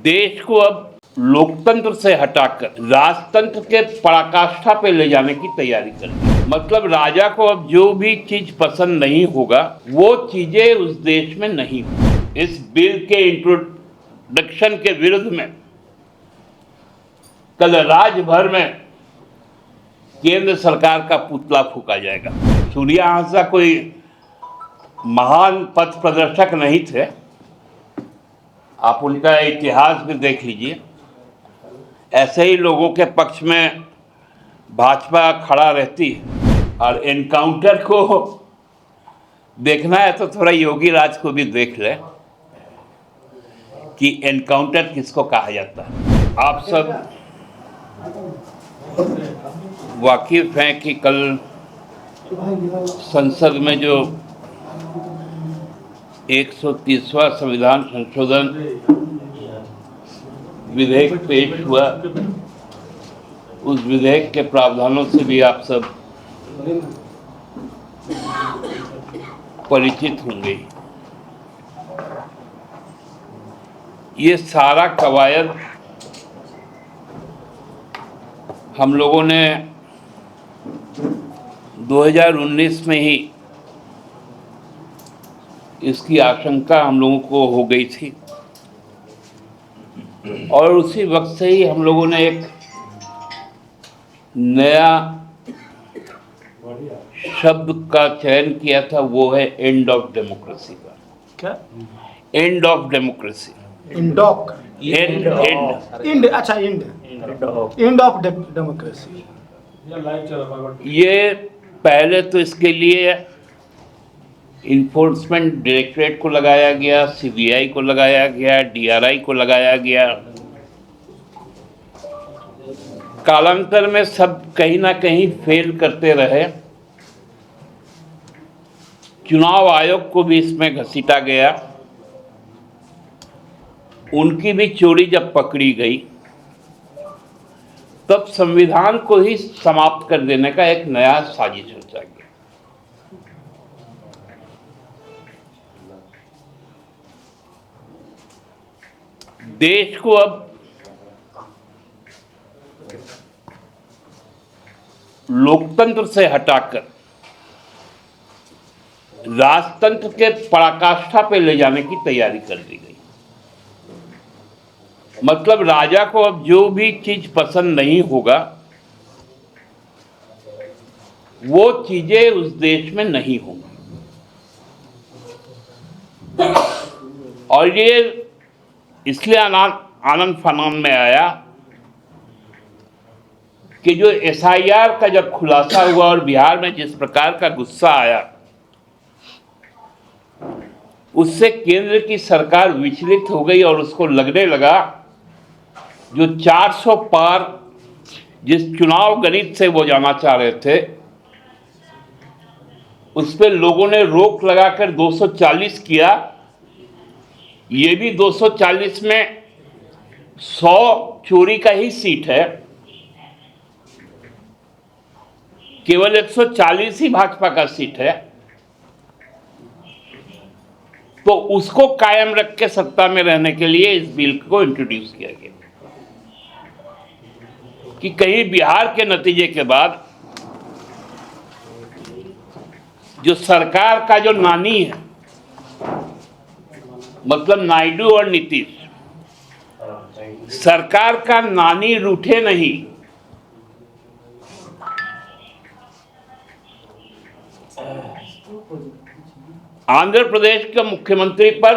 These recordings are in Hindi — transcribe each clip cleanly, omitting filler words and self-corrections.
देश को अब लोकतंत्र से हटाकर राजतंत्र के पराकाष्ठा पे ले जाने की तैयारी कर रही है। मतलब राजा को अब जो भी चीज पसंद नहीं होगा वो चीजें उस देश में नहीं होंगी। इस बिल के इंट्रोडक्शन के विरुद्ध में कल राज्य भर में केंद्र सरकार का पुतला फूंका जाएगा। सूर्या हांसदा कोई महान पथ प्रदर्शक नहीं थे, आप उनका इतिहास भी देख लीजिए। ऐसे ही लोगों के पक्ष में भाजपा खड़ा रहती है। और एनकाउंटर को देखना है तो थोड़ा योगी राज को भी देख ले कि एनकाउंटर किसको कहा जाता है। आप सब वाकिफ हैं कि कल संसद में जो 130वां संविधान संशोधन विधेयक पेश हुआ, उस विधेयक के प्रावधानों से भी आप सब परिचित होंगे। ये सारा कवायद हम लोगों ने 2019 में ही इसकी आशंका हम लोगों को हो गई थी और उसी वक्त से ही हम लोगों ने एक नया शब्द का चयन किया था, वो है एंड ऑफ डेमोक्रेसी का। क्या? End of democracy. इंडॉक एंड अच्छा एंड ऑफ डेमोक्रेसी। ये पहले तो इसके लिए इन्फोर्समेंट डायरेक्टरेट को लगाया गया, सीबीआई को लगाया गया, डीआरआई को लगाया गया। कालांतर में सब कहीं ना कहीं फेल करते रहे। चुनाव आयोग को भी इसमें घसीटा गया। उनकी भी चोरी जब पकड़ी गई तब संविधान को ही समाप्त कर देने का एक नया साजिश रचा गया। देश को अब लोकतंत्र से हटाकर राजतंत्र के पराकाष्ठा पे ले जाने की तैयारी कर दी गई। मतलब राजा को अब जो भी चीज पसंद नहीं होगा वो चीजें उस देश में नहीं होंगी। और ये इसलिए आनंद फानन में आया कि जो एसआईआर का जब खुलासा हुआ और बिहार में जिस प्रकार का गुस्सा आया, उससे केंद्र की सरकार विचलित हो गई और उसको लगने लगा जो 400 पार जिस चुनाव गणित से वो जाना चाह रहे थे, उस पर लोगों ने रोक लगाकर 240 किया। ये भी 240 में 100 चोरी का ही सीट है, केवल 140 ही भाजपा का सीट है। तो उसको कायम रख के सत्ता में रहने के लिए इस बिल को इंट्रोड्यूस किया गया कि कहीं बिहार के नतीजे के बाद जो सरकार का जो नानी है, मतलब नायडू और नीतीश, सरकार का नानी रूठे नहीं। आंध्र प्रदेश के मुख्यमंत्री पर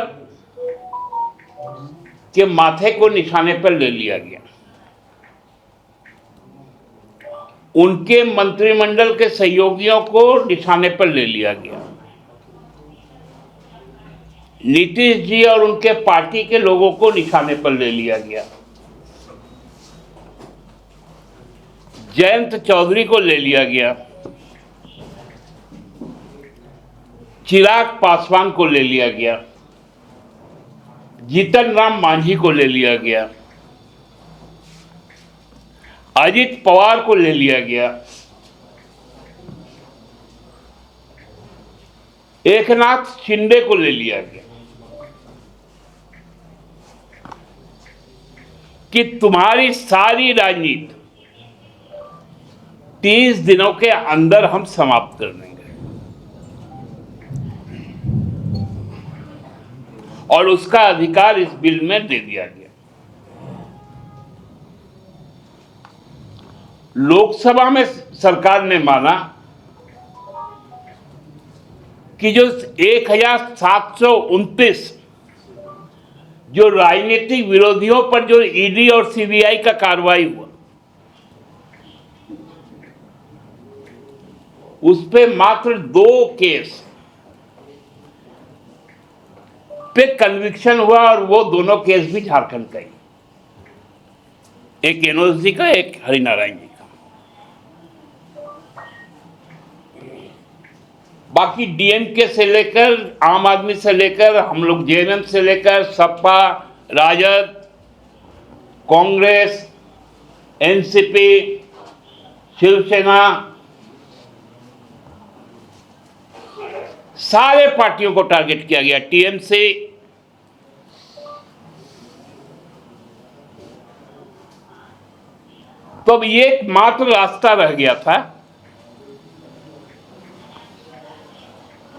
के माथे को निशाने पर ले लिया गया। उनके मंत्रिमंडल के सहयोगियों को निशाने पर ले लिया गया। नीतीश जी और उनके पार्टी के लोगों को निशाने पर ले लिया गया। जयंत चौधरी को ले लिया गया, चिराग पासवान को ले लिया गया, जीतन राम मांझी को ले लिया गया, अजित पवार को ले लिया गया, एकनाथ शिंदे को ले लिया गया। कि तुम्हारी सारी राजनीति 30 दिनों के अंदर हम समाप्त कर देंगे, और उसका अधिकार इस बिल में दे दिया गया। लोकसभा में सरकार ने माना कि जो 1729 जो राजनीतिक विरोधियों पर जो ईडी और सीबीआई का कार्रवाई हुआ, उस पे मात्र 2 केस पे कन्विक्शन हुआ, और वो दोनों केस भी झारखंड का ही, एक एनोस जी का, एक हरिनारायण जी का। बाकी डीएमके से लेकर, आम आदमी से लेकर, हम लोग जेएमएम से लेकर, सपा, राजद, कांग्रेस, एनसीपी, शिवसेना, सारे पार्टियों को टारगेट किया गया, टीएमसी। तो अब ये एकमात्र रास्ता रह गया था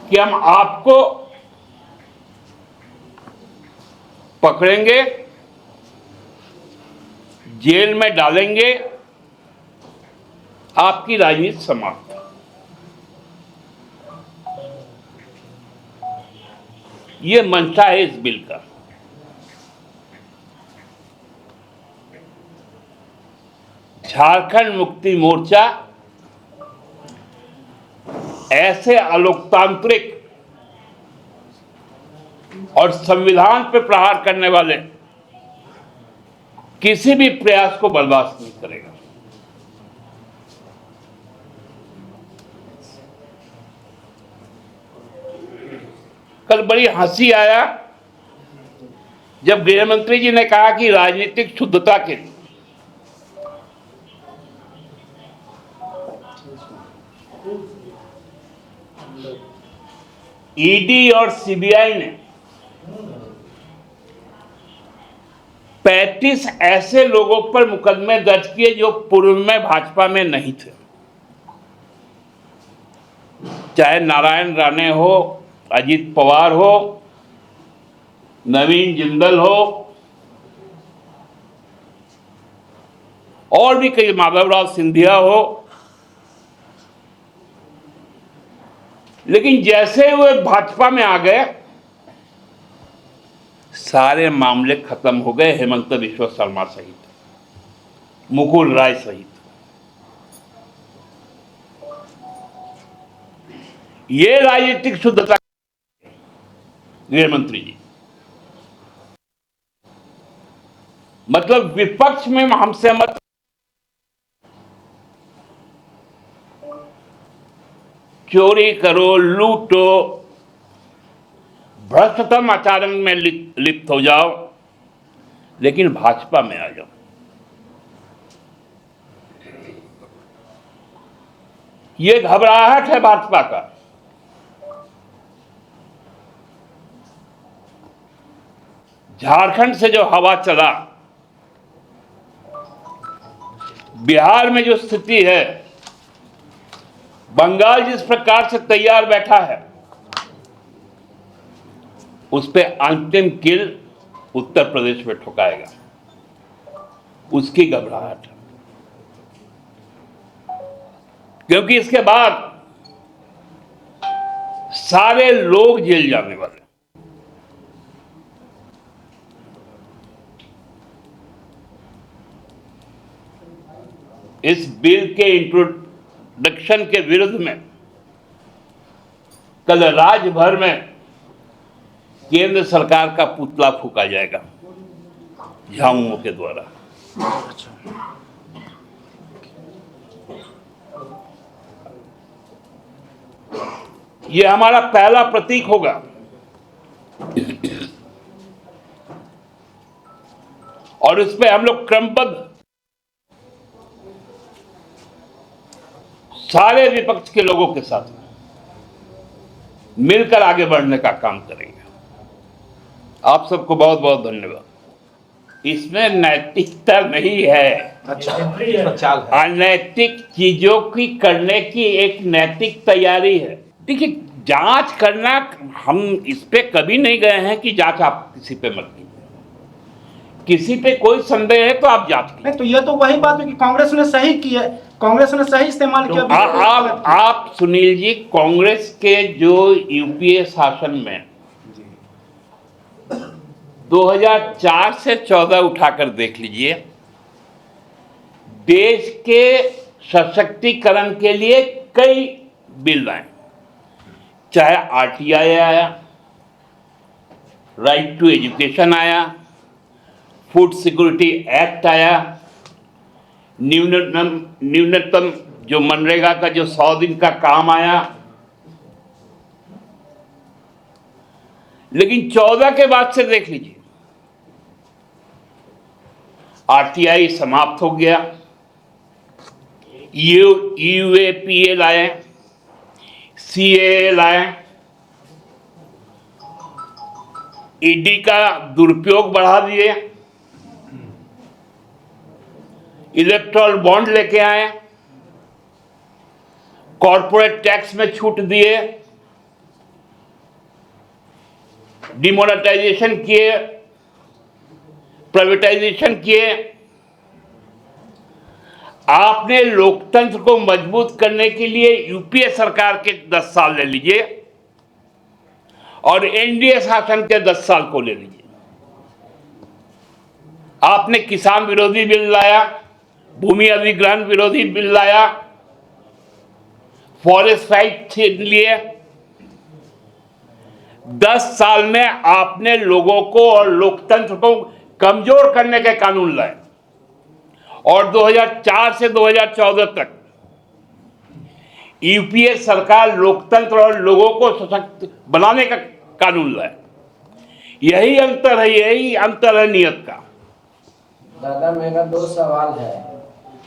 कि हम आपको पकड़ेंगे, जेल में डालेंगे, आपकी राजनीति समाप्त। ये मंशा है इस बिल का। झारखंड मुक्ति मोर्चा ऐसे अलोकतांत्रिक और संविधान पर प्रहार करने वाले किसी भी प्रयास को बर्दाश्त नहीं करेगा। कल बड़ी हंसी आया जब गृह मंत्री जी ने कहा कि राजनीतिक शुद्धता के लिए ईडी और सीबीआई ने 35 ऐसे लोगों पर मुकदमे दर्ज किए जो पूर्व में भाजपा में नहीं थे, चाहे नारायण राणे हो, अजीत पवार हो, नवीन जिंदल हो, और भी कई, माधवराव सिंधिया हो। लेकिन जैसे वे भाजपा में आ गए, सारे मामले खत्म हो गए, हेमंत बिश्व शर्मा सहित, मुकुल राय सहित। ये राजनीतिक शुद्धता, गृह मंत्री जी, मतलब विपक्ष में हमसे मत, चोरी करो, लूटो, भ्रष्टतम आचरण में लिप्त हो जाओ, लेकिन भाजपा में आ जाओ। ये घबराहट है भाजपा का। झारखंड से जो हवा चला, बिहार में जो स्थिति है, बंगाल जिस प्रकार से तैयार बैठा है, उस पे अंतिम किल उत्तर प्रदेश में ठुकाएगा, उसकी घबराहट है। क्योंकि इसके बाद सारे लोग जेल जाने वाले। इस बिल के इंट्रोडक्शन के विरुद्ध में कल राज्य भर में केंद्र सरकार का पुतला फूंका जाएगा झामुमो के द्वारा। यह हमारा पहला प्रतीक होगा और इस पे हम लोग क्रमबद्ध सारे विपक्ष के लोगों के साथ मिलकर आगे बढ़ने का काम करेंगे। आप सबको बहुत बहुत धन्यवाद। इसमें नैतिकता नहीं है। अच्छा चाल है। अनैतिक चीजों की करने की एक नैतिक तैयारी है। देखिए, जांच करना, हम इस पे कभी नहीं गए हैं कि जांच आप किसी पे मत कीजिए। किसी पे कोई संदेह है तो आप जांच कीजिए। नहीं, तो ये तो वही बात है कि कांग्रेस ने सही किया, कांग्रेस ने सही इस्तेमाल किया, बीजेपी ने गलत किया। आप सुनील जी, कांग्रेस के जो यूपीए शासन में 2004 से 14 उठाकर देख लीजिए, देश के सशक्तिकरण के लिए कई बिल आए, चाहे आरटीआई आया, राइट टू एजुकेशन आया, फूड सिक्योरिटी एक्ट आया, न्यूनतम जो मनरेगा का जो 100 दिन का काम आया। लेकिन 14 के बाद से देख लीजिए, आरटीआई समाप्त हो गया, यूएपीए लाए, सीए लाए, ईडी का दुरुपयोग बढ़ा दिए, इलेक्ट्रल बॉन्ड लेके आए, कॉर्पोरेट टैक्स में छूट दिए, डिमोनेटाइजेशन किए, प्राइवेटाइजेशन किए। आपने लोकतंत्र को मजबूत करने के लिए यूपीए सरकार के 10 साल ले लीजिए और एनडीए शासन के 10 साल को ले लीजिए। आपने किसान विरोधी बिल लाया, भूमि अधिग्रहण विरोधी बिल लाया, फॉरेस्ट राइट छीन लिए। 10 साल में आपने लोगों को और लोकतंत्र को कमजोर करने के कानून लाए और 2004 से 2014 तक यूपीए सरकार लोकतंत्र और लोगों को सशक्त बनाने का कानून लाए। यही अंतर है नियत का। दादा, मेरा 2 सवाल है।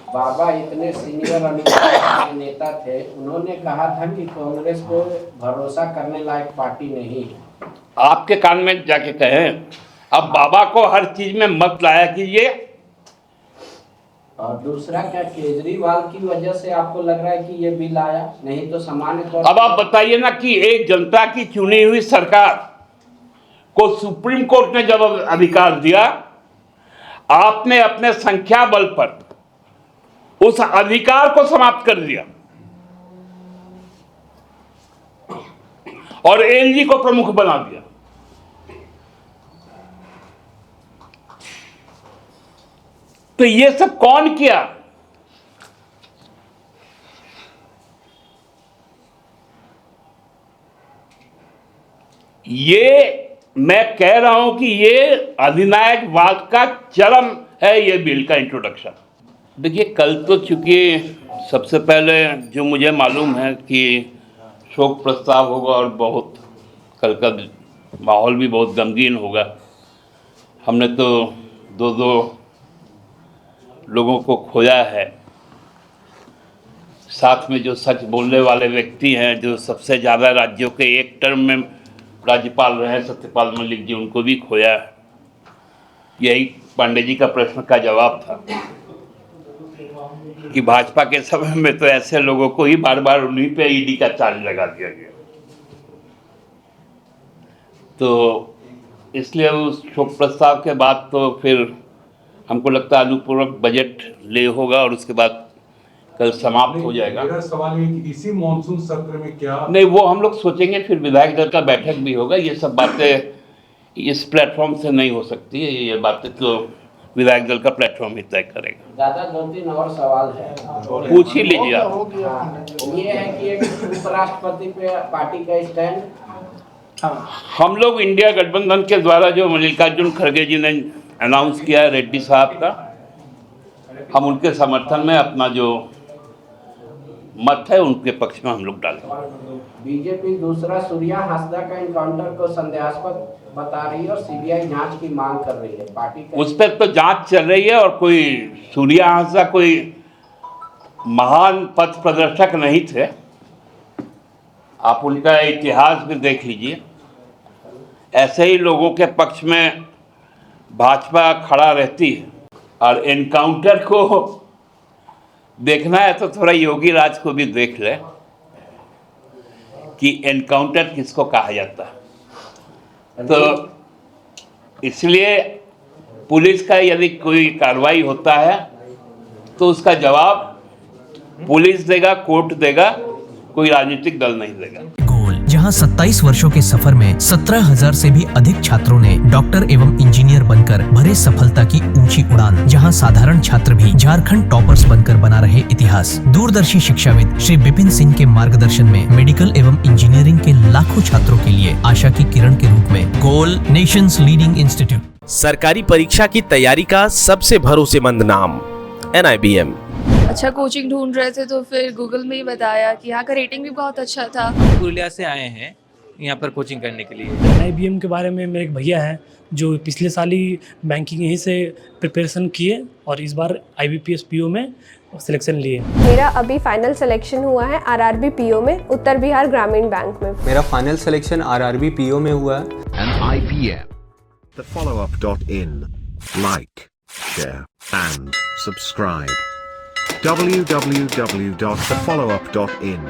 बाबा इतने सीनियर और नेता थे, उन्होंने कहा था कि कांग्रेस को भरोसा करने लायक पार्टी नहीं है। आपके कान में जाके कहें, अब बाबा को हर चीज में मत लाया कीजिए। और दूसरा, क्या केजरीवाल की वजह से आपको लग रहा है कि ये बिल आया? नहीं तो सामान्य तौर अब आप बताइए ना कि एक जनता की चुनी हुई सरकार को सुप्रीम कोर्ट ने जब अधिकार दिया, आपने अपने संख्या बल पर उस अधिकार को समाप्त कर दिया और एलजी को प्रमुख बना दिया। तो ये सब कौन किया? ये मैं कह रहा हूं कि ये अधिनायकवाद का चरम है, ये बिल का इंट्रोडक्शन। देखिए, कल तो चूंकि सबसे पहले जो मुझे मालूम है कि शोक प्रस्ताव होगा और बहुत कल का माहौल भी बहुत गमगीन होगा। हमने तो दो लोगों को खोया है, साथ में जो सच बोलने वाले व्यक्ति हैं, जो सबसे ज़्यादा राज्यों के एक टर्म में राज्यपाल रहे सत्यपाल मलिक जी, उनको भी खोया है। यही पांडे जी का प्रश्न का जवाब था कि भाजपा के समय में तो ऐसे लोगों को ही बार बार उन्हीं पे ईडी का चार्ज लगा दिया गया। तो इसलिए उस शोक प्रस्ताव के बाद तो फिर हमको लगता है अनुपूरक बजट ले होगा और उसके बाद कल समाप्त हो जाएगा। मेरा सवाल ये कि इसी मॉनसून सत्र में क्या नहीं, वो हम लोग सोचेंगे, फिर विधायक दल का बैठक भी होगा। ये सब बातें इस प्लेटफॉर्म से नहीं हो सकती है, ये बातें तो विधायक दल का प्लेटफॉर्म ही तय करेगा। दादा, 2-3 और सवाल है। पूछ ही लीजिए आप। ये है कि एक उपराष्ट्रपति पे पार्टी का स्टैंड। हम लोग इंडिया गठबंधन के द्वारा जो मल्लिकार्जुन खड़गे जी ने अनाउंस किया है रेड्डी साहब का, हम उनके समर्थन में अपना जो मत है उनके पक्ष में हम लोग डालेंगे। बीजेपी दूसरा सूर्या हांसदा का इनकाउंटर को संदेहास्पद बता रही है और सीबीआई जांच की मांग कर रही है। पार्टी का उस पर तो जांच चल रही है और कोई सूर्या हांसदा कोई महान पथ प्रदर्शक नहीं थे। आप उनका इतिहास भी देख लीजिए। ऐसे ही लोगों के पक्ष में भाजपा खड़ा रहती है और एनकाउंटर को देखना है तो थोड़ा योगी राज को भी देख ले कि एनकाउंटर किसको कहा जाता है। तो इसलिए पुलिस का यदि कोई कार्रवाई होता है तो उसका जवाब पुलिस देगा, कोर्ट देगा, कोई राजनीतिक दल नहीं देगा। गोल, जहां 27 वर्षों के सफर में 17,000 से भी अधिक छात्रों ने डॉक्टर एवं इंजीनियर बनकर भरे सफलता की ऊंची उड़ान, जहां साधारण छात्र भी झारखंड टॉपर्स बनकर बना रहे इतिहास। दूरदर्शी शिक्षाविद श्री विपिन सिंह के मार्गदर्शन में मेडिकल एवं इंजीनियरिंग के लाखों छात्रों के लिए आशा की किरण के रूप में गोल, नेशंस लीडिंग इंस्टीट्यूट। सरकारी परीक्षा की तैयारी का सबसे भरोसेमंद नाम NIBM। अच्छा कोचिंग ढूंढ रहे थे तो फिर गूगल में ही बताया कि यहाँ का रेटिंग भी बहुत अच्छा था। पुरुलिया से आए हैं यहाँ पर कोचिंग करने के लिए। NIBM के बारे में मेरे एक भैया हैं जो पिछले साल ही बैंकिंग यहीं से प्रिपरेशन किए और इस बार IBPS PO में सिलेक्शन लिए। मेरा अभी फाइनल सिलेक्शन हुआ है RRB PO में, उत्तर बिहार ग्रामीण बैंक में। मेरा फाइनल सिलेक्शन RRB PO में हुआ है। NIBM, thefollowup.in. Like, share and subscribe. www.thefollowup.in